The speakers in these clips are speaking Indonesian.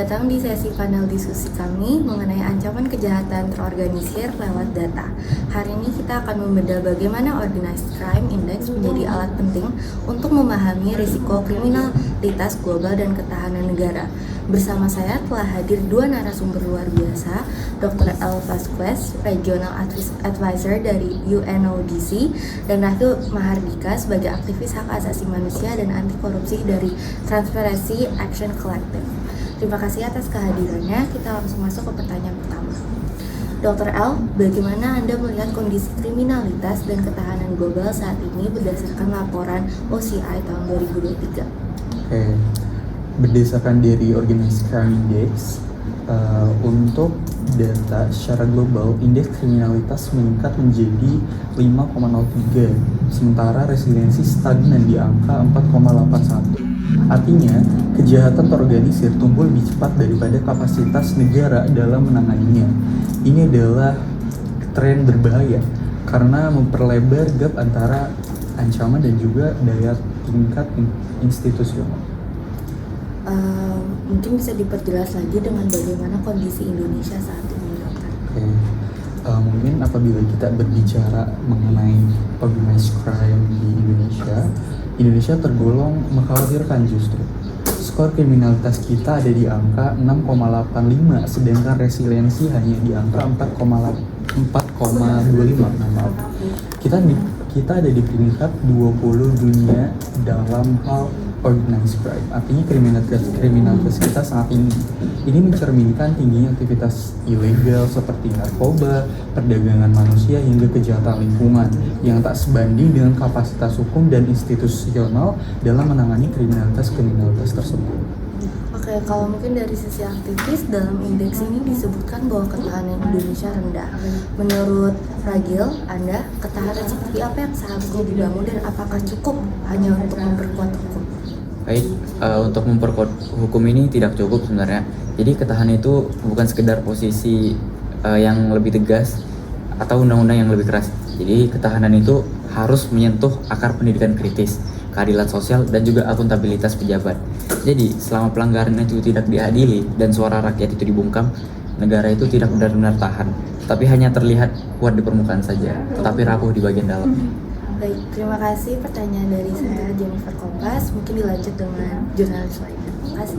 datang di sesi panel diskusi kami mengenai ancaman kejahatan terorganisir lewat data. Hari ini kita akan membedah bagaimana Organized Crime Index menjadi alat penting untuk memahami risiko kriminalitas global dan ketahanan negara. Bersama saya telah hadir dua narasumber luar biasa, Dr. L. Vasquez, Regional Advisor dari UNODC, dan Ratu Mahardika sebagai aktivis hak asasi manusia dan anti korupsi dari Transparency Action Collective. Terima kasih atas kehadirannya. Kita langsung masuk ke pertanyaan pertama. Dr. L, bagaimana Anda melihat kondisi kriminalitas dan ketahanan global saat ini berdasarkan laporan OCI tahun 2023? Berdasarkan dari Organized Crime Index, untuk data secara global, indeks kriminalitas meningkat menjadi 5,03, sementara resiliensi stagnan di angka 4,81. Artinya, kejahatan terorganisir tumbuh lebih cepat daripada kapasitas negara dalam menanganinya. Ini adalah tren berbahaya karena memperlebar gap antara ancaman dan juga daya tingkat institusional. Mungkin bisa diperjelas lagi dengan bagaimana kondisi Indonesia saat ini, dokter. Mungkin apabila kita berbicara mengenai organized crime di Indonesia tergolong mengkhawatirkan justru. Skor kriminalitas kita ada di angka 6,85, sedangkan resiliensi hanya di angka 4,25. Kita ada di peringkat 20 dunia dalam hal organized crime. Artinya kriminalitas kita sangat tinggi. Ini mencerminkan tingginya aktivitas ilegal seperti narkoba, perdagangan manusia hingga kejahatan lingkungan yang tak sebanding dengan kapasitas hukum dan institusional dalam menangani kriminalitas tersebut. Oke, kalau mungkin dari sisi aktivis, dalam indeks ini disebutkan bahwa ketahanan Indonesia rendah. Menurut Ragil, Anda, ketahanan seperti apa yang seharusnya dibangun dan apakah cukup hanya untuk memperkuat hukum? Baik, untuk memperkuat hukum ini tidak cukup sebenarnya. Jadi ketahanan itu bukan sekedar posisi yang lebih tegas atau undang-undang yang lebih keras. Jadi ketahanan itu harus menyentuh akar pendidikan kritis, keadilan sosial, dan juga akuntabilitas pejabat. Jadi selama pelanggaran itu tidak diadili dan suara rakyat itu dibungkam, negara itu tidak benar-benar tahan, tapi hanya terlihat kuat di permukaan saja, tetapi rapuh di bagian dalam. Baik, terima kasih pertanyaan dari saya, Jennifer Kompas. Mungkin dilanjut dengan jurnalis lainnya. Terima kasih.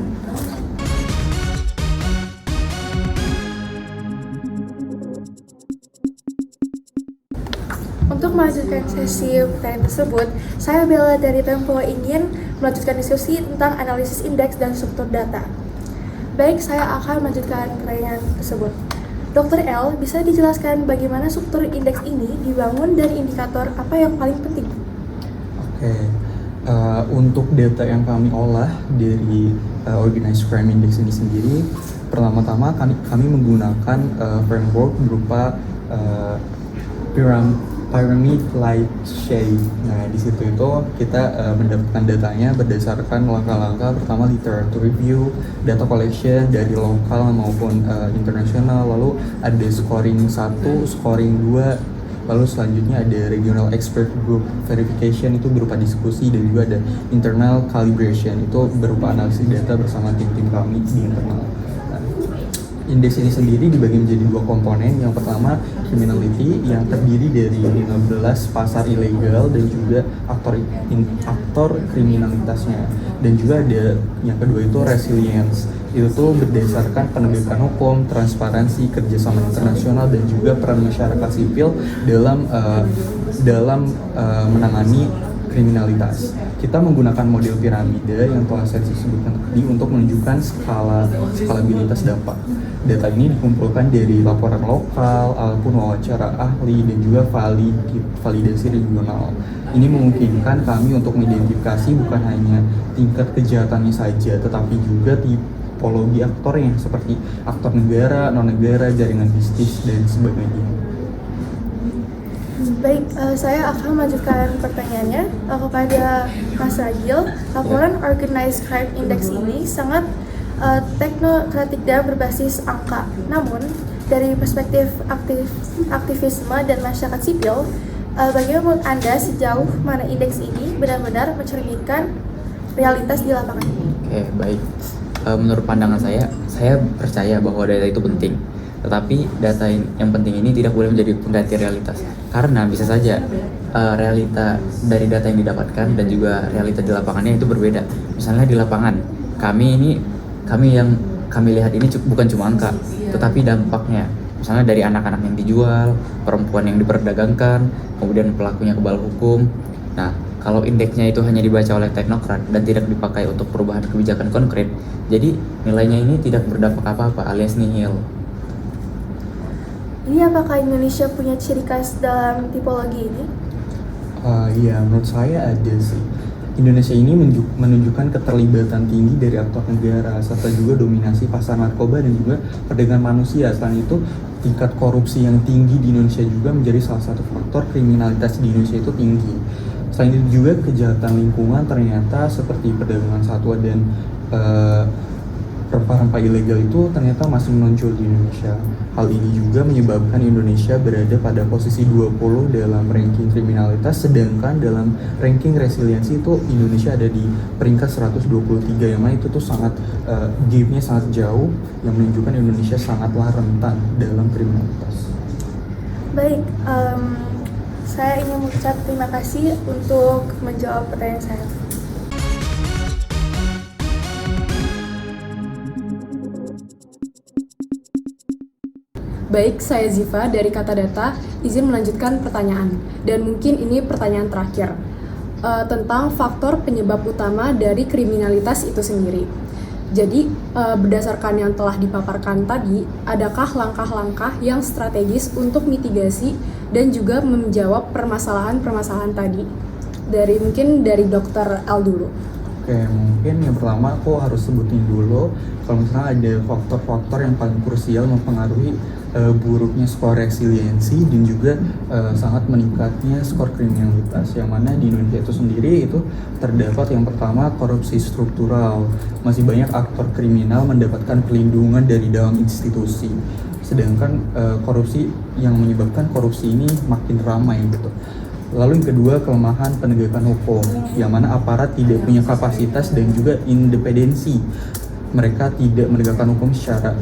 Untuk melanjutkan sesi pertanyaan tersebut, saya Bella dari Tempo ingin melanjutkan diskusi tentang analisis indeks dan struktur data. Baik, saya akan melanjutkan pertanyaan tersebut. Dr. L, bisa dijelaskan bagaimana struktur indeks ini dibangun dan indikator apa yang paling penting? Untuk data yang kami olah dari Organized Crime Index ini sendiri, pertama-tama kami menggunakan framework berupa pyramid light shade. Nah, di situ itu kita mendapatkan datanya berdasarkan langkah-langkah. Pertama, literature review, data collection dari lokal maupun internasional, lalu ada scoring 1, scoring 2, lalu selanjutnya ada regional expert group verification, itu berupa diskusi, dan juga ada internal calibration, itu berupa analisis data bersama tim-tim kami di internal. Indeks ini sendiri dibagi menjadi dua komponen. Yang pertama, criminality, yang terdiri dari 15 pasar ilegal dan juga aktor kriminalitasnya. Dan juga ada yang kedua itu resilience. Itu tuh berdasarkan penegakan hukum, transparansi, kerjasama internasional, dan juga peran masyarakat sipil dalam menangani kriminalitas. Kita menggunakan model piramida yang telah saya sebutkan tadi untuk menunjukkan skalabilitas dampak. Data ini dikumpulkan dari laporan lokal, ataupun wawancara ahli, dan juga validasi regional. Ini memungkinkan kami untuk mengidentifikasi bukan hanya tingkat kejahatannya saja, tetapi juga tipologi aktornya seperti aktor negara, non-negara, jaringan bisnis, dan sebagainya. Baik, saya akan melanjutkan pertanyaannya kepada Mas Ragil. Laporan Organized Crime Index ini sangat teknokratik dan berbasis angka. Namun, dari perspektif aktivisme dan masyarakat sipil, bagaimana menurut Anda sejauh mana indeks ini benar-benar mencerminkan realitas di lapangan? Baik. Menurut pandangan saya saya percaya bahwa data itu penting, tetapi data yang penting ini tidak boleh menjadi pengganti realitas, karena bisa saja realita dari data yang didapatkan dan juga realita di lapangannya itu berbeda. Misalnya di lapangan kami yang kami lihat ini bukan cuma angka, tetapi dampaknya. Misalnya dari anak-anak yang dijual, perempuan yang diperdagangkan, kemudian pelakunya kebal hukum. Nah, kalau indeksnya itu hanya dibaca oleh teknokrat dan tidak dipakai untuk perubahan kebijakan konkret, jadi nilainya ini tidak berdampak apa-apa alias nihil. Ini apakah Indonesia punya ciri khas dalam tipologi ini? Iya, menurut saya ada sih. Indonesia ini menunjukkan keterlibatan tinggi dari aktor negara, serta juga dominasi pasar narkoba dan juga perdagangan manusia. Selain itu, tingkat korupsi yang tinggi di Indonesia juga menjadi salah satu faktor kriminalitas di Indonesia itu tinggi. Selain itu juga kejahatan lingkungan ternyata seperti perdagangan satwa dan rempah-rempah ilegal itu ternyata masih menonjol di Indonesia. Hal ini juga menyebabkan Indonesia berada pada posisi 20 dalam ranking kriminalitas, sedangkan dalam ranking resiliensi itu Indonesia ada di peringkat 123, yang mana itu tuh sangat gapnya sangat jauh, yang menunjukkan Indonesia sangatlah rentan dalam kriminalitas. Baik, saya ingin mengucap terima kasih untuk menjawab pertanyaan saya. Baik, saya Ziva dari Kata Data, izin melanjutkan pertanyaan. Dan mungkin ini pertanyaan terakhir, tentang faktor penyebab utama dari kriminalitas itu sendiri. Jadi, berdasarkan yang telah dipaparkan tadi, adakah langkah-langkah yang strategis untuk mitigasi dan juga menjawab permasalahan-permasalahan tadi? Mungkin dari Dr. L dulu. Oke, mungkin yang pertama aku harus sebutin dulu kalau misalnya ada faktor-faktor yang paling krusial mempengaruhi buruknya skor resiliensi dan juga sangat meningkatnya skor kriminalitas, yang mana di Indonesia itu sendiri itu terdapat yang pertama korupsi struktural. Masih banyak aktor kriminal mendapatkan perlindungan dari dalam institusi, sedangkan korupsi yang menyebabkan korupsi ini makin ramai gitu. Lalu yang kedua, kelemahan penegakan hukum, yang mana aparat tidak punya kapasitas dan juga independensi. Mereka tidak menegakkan hukum secara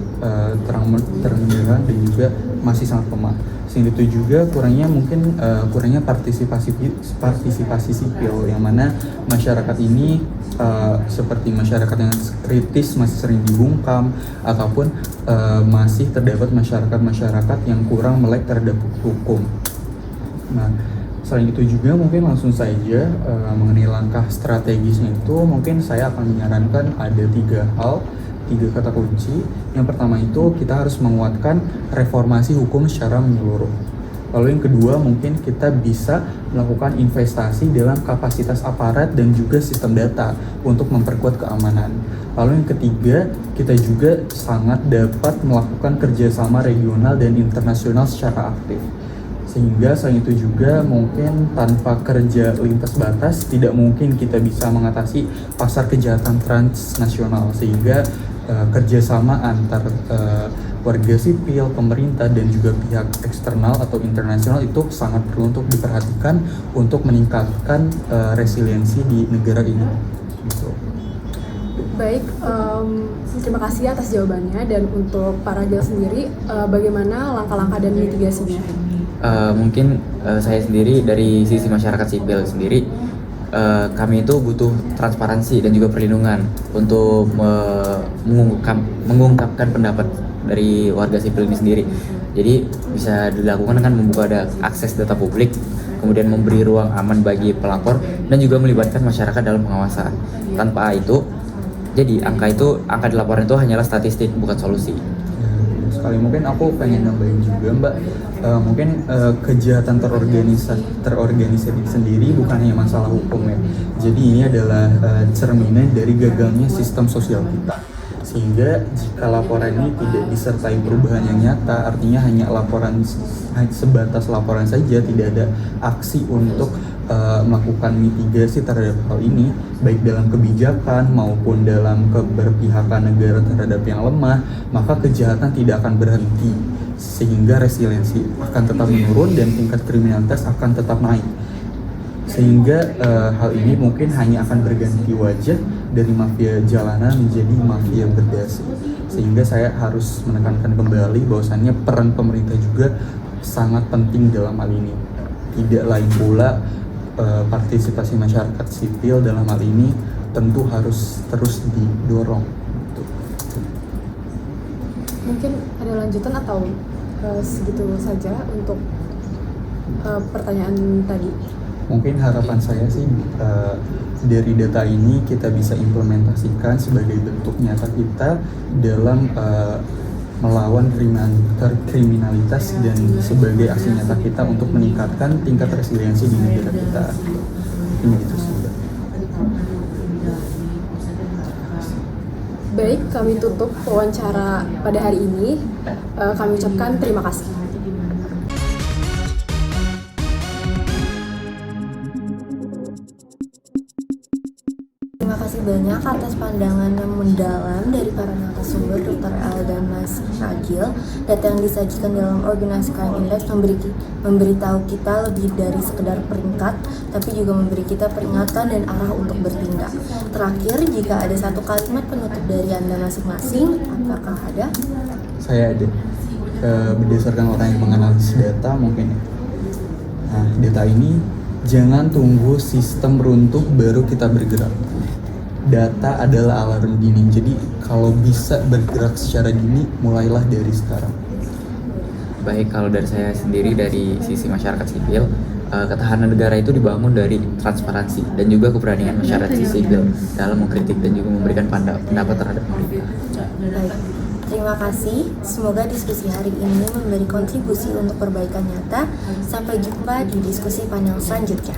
terang-benderang dan juga masih sangat lemah. Sehingga itu juga kurangnya partisipasi sipil, yang mana masyarakat ini seperti masyarakat yang kritis masih sering dibungkam, ataupun masih terdapat masyarakat yang kurang melek terhadap hukum. Nah, selain itu juga mungkin langsung saja mengenai langkah strategisnya itu mungkin saya akan menyarankan ada 3 kata kunci. Yang pertama itu kita harus menguatkan reformasi hukum secara menyeluruh. Lalu yang kedua mungkin kita bisa melakukan investasi dalam kapasitas aparat dan juga sistem data untuk memperkuat keamanan. Lalu yang ketiga, kita juga sangat dapat melakukan kerjasama regional dan internasional secara aktif. Sehingga selain itu juga mungkin tanpa kerja lintas batas tidak mungkin kita bisa mengatasi pasar kejahatan transnasional, sehingga kerjasama antar warga sipil, pemerintah dan juga pihak eksternal atau internasional itu sangat perlu untuk diperhatikan untuk meningkatkan resiliensi di negara ini gitu. Baik, terima kasih atas jawabannya. Dan untuk para Gel sendiri, bagaimana langkah-langkah dan mitigasinya? Mungkin saya sendiri dari sisi masyarakat sipil sendiri, kami itu butuh transparansi dan juga perlindungan untuk mengungkapkan pendapat dari warga sipil ini sendiri. Jadi bisa dilakukan dengan membuka akses data publik, kemudian memberi ruang aman bagi pelapor dan juga melibatkan masyarakat dalam pengawasan. Tanpa itu, jadi angka di laporan itu hanyalah statistik, bukan solusi. Sekali mungkin aku pengen nambahin juga Mbak, mungkin kejahatan terorganisir sendiri bukan hanya masalah hukum ya. Jadi ini adalah cerminan dari gagalnya sistem sosial kita. Sehingga jika laporan ini tidak disertai perubahan yang nyata, artinya hanya sebatas laporan saja, tidak ada aksi untuk melakukan mitigasi terhadap hal ini, baik dalam kebijakan maupun dalam keberpihakan negara terhadap yang lemah, maka kejahatan tidak akan berhenti, sehingga resiliensi akan tetap menurun dan tingkat kriminalitas akan tetap naik. Sehingga hal ini mungkin hanya akan berganti wajah dari mafia jalanan menjadi mafia berdasi. sehingga saya harus menekankan kembali bahwasannya peran pemerintah juga sangat penting dalam hal ini. Tidak lain pula partisipasi masyarakat sipil dalam hal ini tentu harus terus didorong. Mungkin ada lanjutan atau segitu saja untuk pertanyaan tadi? Mungkin harapan saya sih dari data ini kita bisa implementasikan sebagai bentuk nyata kita dalam melawan kriminalitas dan sebagai aksi nyata kita untuk meningkatkan tingkat resiliensi di negara kita. Ini gitu sih. Baik, kami tutup wawancara pada hari ini. Kami ucapkan terima kasih. Terima kasih banyak atas pandangan yang mendalam dari para narasumber Dr. El dan Mas Ragil. Data yang disajikan dalam Organized Crime Index memberitahu kita lebih dari sekedar peringkat, tapi juga memberi kita peringatan dan arah untuk bertindak. Terakhir, jika ada satu kalimat penutup dari Anda masing-masing, apakah ada? Saya ada berdasarkan orang yang menganalisis data mungkin. Nah, data ini jangan tunggu sistem runtuh baru kita bergerak. Data adalah alarm dini, jadi kalau bisa bergerak secara dini, mulailah dari sekarang. Baik, kalau dari saya sendiri dari sisi masyarakat sipil, ketahanan negara itu dibangun dari transparansi dan juga keberanian masyarakat sipil dalam mengkritik dan juga memberikan pendapat terhadap pemerintah. Baik, terima kasih. Semoga diskusi hari ini memberi kontribusi untuk perbaikan nyata. Sampai jumpa di diskusi panel selanjutnya.